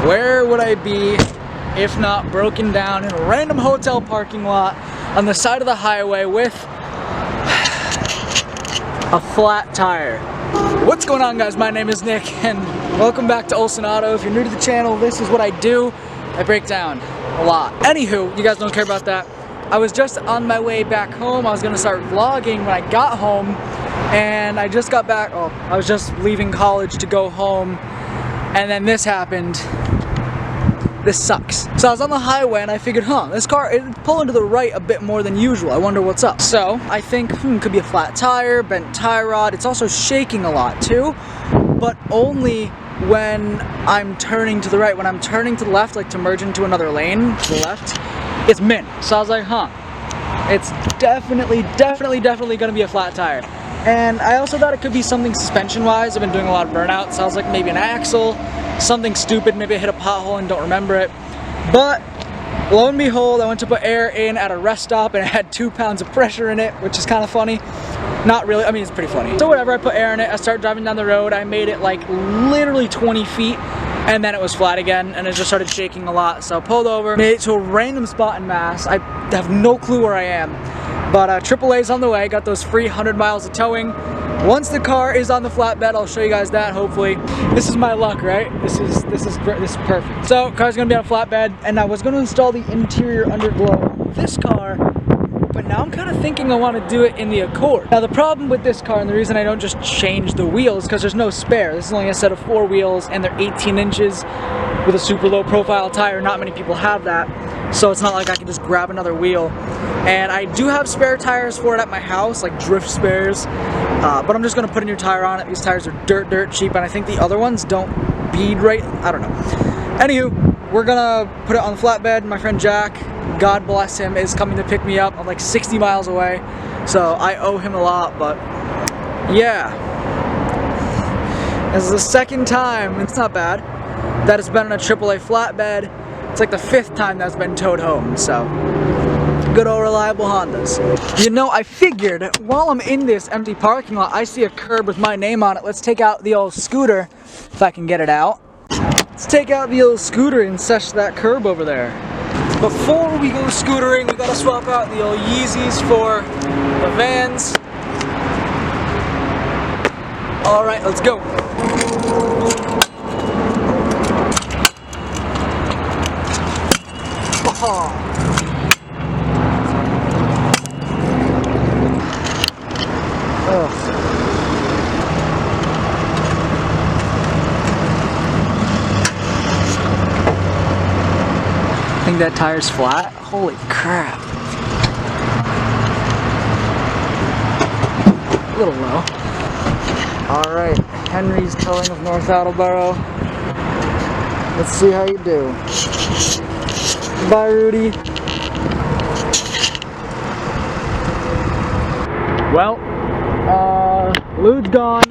Where would I be if not broken down in a random hotel parking lot on the side of the highway with a flat tire? What's going on, guys? My name is Nick and welcome back to Olsen Auto. If you're new to the channel, this is what I do. I break down a lot. Anywho, you guys don't care about that. I was just on my way back home. I was gonna start vlogging when I got home, and I just got back. Oh, I was just leaving college to go home, and then this happened. This sucks. So I was on the highway and I figured, this car is pulling to the right a bit more than usual. I wonder what's up. So I think, could be a flat tire, bent tie rod. It's also shaking a lot too, but only when I'm turning to the right. When I'm turning to the left, like to merge into another lane to the left, it's mint. So I was like, it's definitely gonna be a flat tire. And I also thought it could be something suspension-wise. I've been doing a lot of burnouts, so I was like, maybe an axle, something stupid, maybe I hit a pothole and don't remember it. But lo and behold, I went to put air in at a rest stop and it had 2 pounds of pressure in it, which is kind of funny. Not really, I mean, it's pretty funny. So whatever, I put air in it, I started driving down the road, I made it like literally 20 feet, and then it was flat again, and it just started shaking a lot. So I pulled over, made it to a random spot in Mass. I have no clue where I am. But AAA's on the way, got those free 100 miles of towing. Once the car is on the flatbed, I'll show you guys that, hopefully. This is my luck, right? This is perfect. So, car's gonna be on a flatbed, and I was gonna install the interior underglow on this car, but now I'm kind of thinking I want to do it in the Accord. Now, the problem with this car, and the reason I don't just change the wheels, is because there's no spare. This is only a set of 4 wheels, and they're 18 inches with a super low profile tire. Not many people have that, so it's not like I can just grab another wheel. And I do have spare tires for it at my house, like drift spares, but I'm just gonna put a new tire on it. These tires are dirt cheap, and I think the other ones don't bead right. I don't know. Anywho, we're gonna put it on the flatbed. My friend Jack, God bless him, is coming to pick me up. I'm like 60 miles away, so I owe him a lot, but yeah. This is the second time, it's not bad, that it's been on a AAA flatbed. It's like the 5th time that's been towed home, so. Good old reliable Hondas. You know, I figured while I'm in this empty parking lot, I see a curb with my name on it. Let's take out the old scooter, if I can get it out. Let's take out the old scooter and sesh that curb over there. Before we go scootering, we gotta swap out the old Yeezys for the Vans. All right, let's go. Oh. I think that tire's flat. Holy crap. A little low. Alright, Henry's Towing of North Attleboro. Let's see how you do. Bye, Rudy. Well, Lude's gone.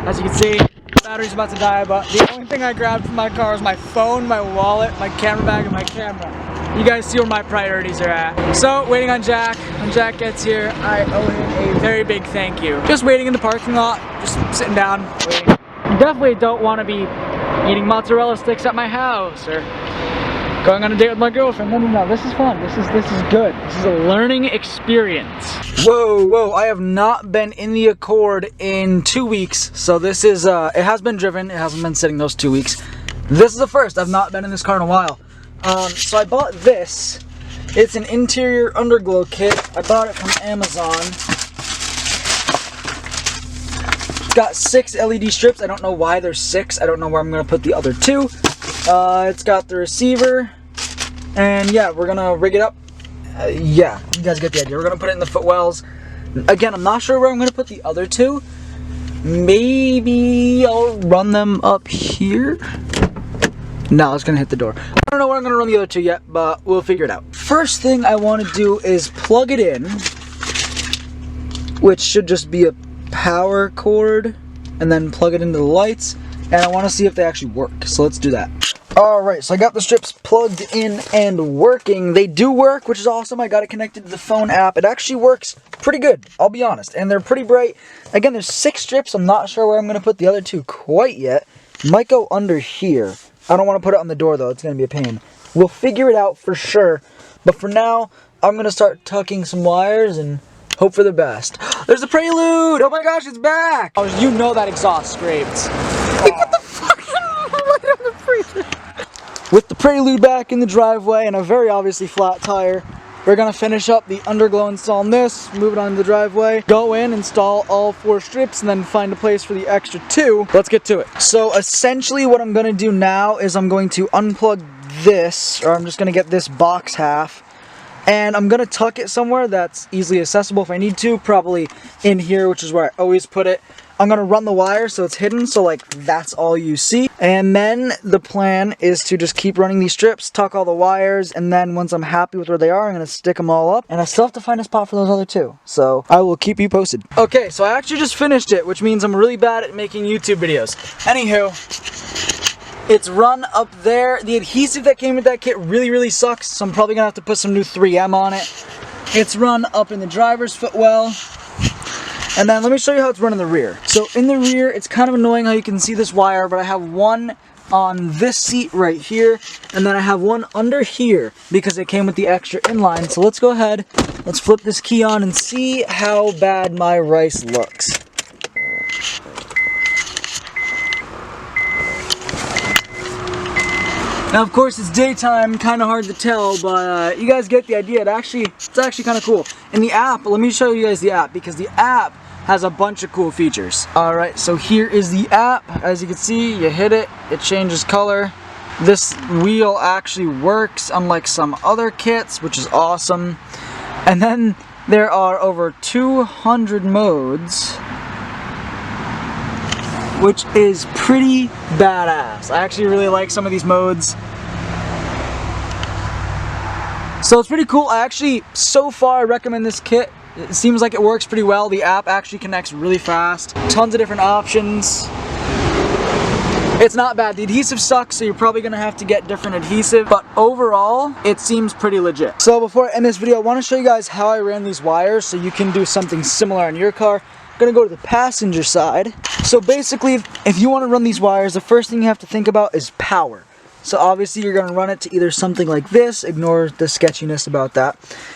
As you can see, the battery's about to die, but the only thing I grabbed from my car was my phone, my wallet, my camera bag, and my camera. You guys see where my priorities are at. So, waiting on Jack. When Jack gets here, I owe him a very big thank you. Just waiting in the parking lot, just sitting down, waiting. You definitely don't want to be eating mozzarella sticks at my house, or going on a date with my girlfriend. No, this is fun. This is good. This is a learning experience. Whoa, I have not been in the Accord in 2 weeks, so this is, it has been driven, it hasn't been sitting those 2 weeks. This is the first. I've not been in this car in a while. So I bought this. It's an interior underglow kit. I bought it from Amazon. It's got 6 LED strips. I don't know why there's 6. I don't know where I'm going to put the other 2. It's got the receiver, and yeah, we're gonna rig it up. Yeah, you guys get the idea. We're gonna put it in the footwells. Again, I'm not sure where I'm gonna put the other 2. Maybe I'll run them up here. No, it's gonna hit the door. I don't know where I'm gonna run the other 2 yet, but we'll figure it out. First thing I want to do is plug it in, which should just be a power cord, and then plug it into the lights. And I want to see if they actually work, so let's do that. Alright, so I got the strips plugged in and working. They do work, which is awesome. I got it connected to the phone app. It actually works pretty good, I'll be honest. And they're pretty bright. Again, there's 6 strips. I'm not sure where I'm going to put the other 2 quite yet. Might go under here. I don't want to put it on the door though, it's going to be a pain. We'll figure it out for sure, but for now, I'm going to start tucking some wires and hope for the best. There's the Prelude! Oh my gosh, it's back! Oh, you know that exhaust scraped. What the fuck? Right on the Prelude. With the Prelude back in the driveway and a very obviously flat tire, we're going to finish up the Underglow install on this, move it on to the driveway, go in, install all 4 strips, and then find a place for the extra 2. Let's get to it. So essentially what I'm going to do now is I'm going to unplug this, or I'm just going to get this box half, and I'm going to tuck it somewhere that's easily accessible if I need to, probably in here, which is where I always put it. I'm going to run the wire so it's hidden, so like that's all you see. And then the plan is to just keep running these strips, tuck all the wires, and then once I'm happy with where they are, I'm going to stick them all up. And I still have to find a spot for those other 2. So I will keep you posted. Okay, so I actually just finished it, which means I'm really bad at making YouTube videos. Anywho, it's run up there. The adhesive that came with that kit really sucks, so I'm probably gonna have to put some new 3M on it. It's run up in the driver's footwell. And then let me show you how it's run in the rear. So in the rear, it's kind of annoying how you can see this wire, but I have one on this seat right here, and then I have one under here because it came with the extra inline. So let's go ahead, let's flip this key on and see how bad my rice looks. Now, of course, it's daytime, kind of hard to tell, but you guys get the idea. It's actually kind of cool. In the app, let me show you guys the app, because the app has a bunch of cool features. Alright, so here is the app. As you can see, you hit it, it changes color. This wheel actually works, unlike some other kits, which is awesome. And then there are over 200 modes, which is pretty badass. I actually really like some of these modes. So it's pretty cool. So far I recommend this kit. It seems like it works pretty well. The app actually connects really fast. Tons of different options. It's not bad. The adhesive sucks, so you're probably gonna have to get different adhesive, but overall, it seems pretty legit. So before I end this video, I wanna show you guys how I ran these wires so you can do something similar on your car. I'm gonna go to the passenger side. So basically, if you wanna run these wires, the first thing you have to think about is power. So obviously you're gonna run it to either something like this, ignore the sketchiness about that.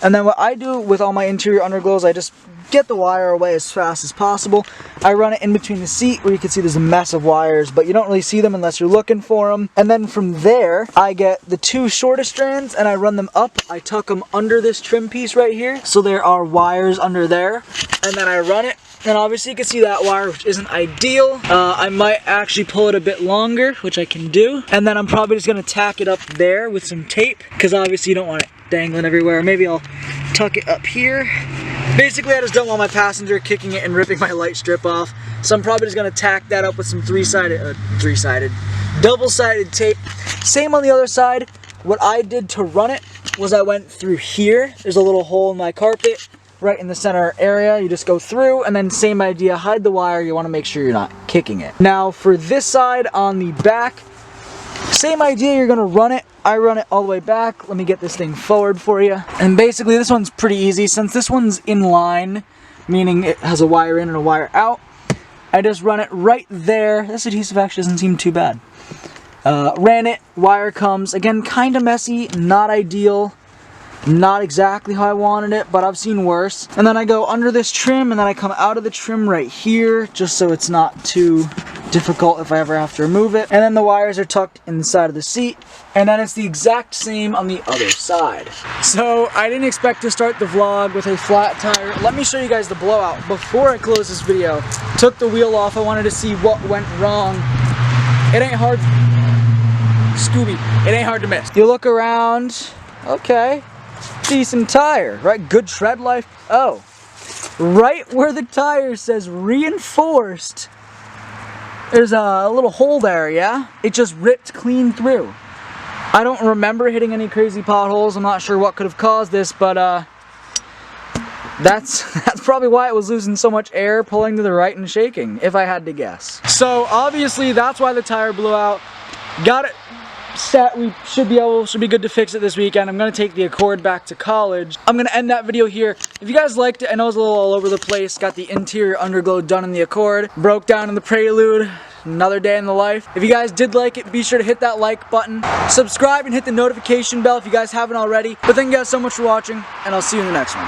And then what I do with all my interior underglows, I just get the wire away as fast as possible. I run it in between the seat where you can see there's a mess of wires, but you don't really see them unless you're looking for them. And then from there, I get the 2 shortest strands and I run them up. I tuck them under this trim piece right here. So there are wires under there. And then I run it. And obviously you can see that wire, which isn't ideal. I might actually pull it a bit longer, which I can do. And then I'm probably just gonna tack it up there with some tape, because obviously you don't want it dangling everywhere. Maybe I'll tuck it up here. Basically, I just don't want my passenger kicking it and ripping my light strip off. So I'm probably just gonna tack that up with some double-sided tape. Same on the other side. What I did to run it was I went through here. There's a little hole in my carpet right in the center area. You just go through, and then same idea, hide the wire. You want to make sure you're not kicking it. Now for this side on the back, same idea, you're gonna run it. I run it all the way back. Let me get this thing forward for you. And basically this one's pretty easy. Since this one's in line, meaning it has a wire in and a wire out, I just run it right there. This adhesive actually doesn't seem too bad. Ran it, wire comes. Again, kind of messy, not ideal. Not exactly how I wanted it, but I've seen worse. And then I go under this trim, and then I come out of the trim right here, just so it's not too difficult if I ever have to remove it. And then the wires are tucked inside of the seat, and then it's the exact same on the other side. So I didn't expect to start the vlog with a flat tire. Let me show you guys the blowout. Before I close this video, took the wheel off. I wanted to see what went wrong. It ain't hard. Scooby, it ain't hard to miss. You look around, okay. Decent tire, right? Good tread life. Oh, right where the tire says reinforced, there's a little hole there, yeah? It just ripped clean through. I don't remember hitting any crazy potholes. I'm not sure what could have caused this, but that's probably why it was losing so much air, pulling to the right and shaking, if I had to guess. So obviously that's why the tire blew out. Got it set. We should be good to fix it this weekend. I'm gonna take the Accord back to college. I'm gonna end that video here. If you guys liked it, I know it's a little all over the place. Got the interior underglow done in the Accord, broke down in the Prelude. another day in the life. If you guys did like it, be sure to hit that like button, subscribe, and hit the notification bell if you guys haven't already. But thank you guys so much for watching, and I'll see you in the next one.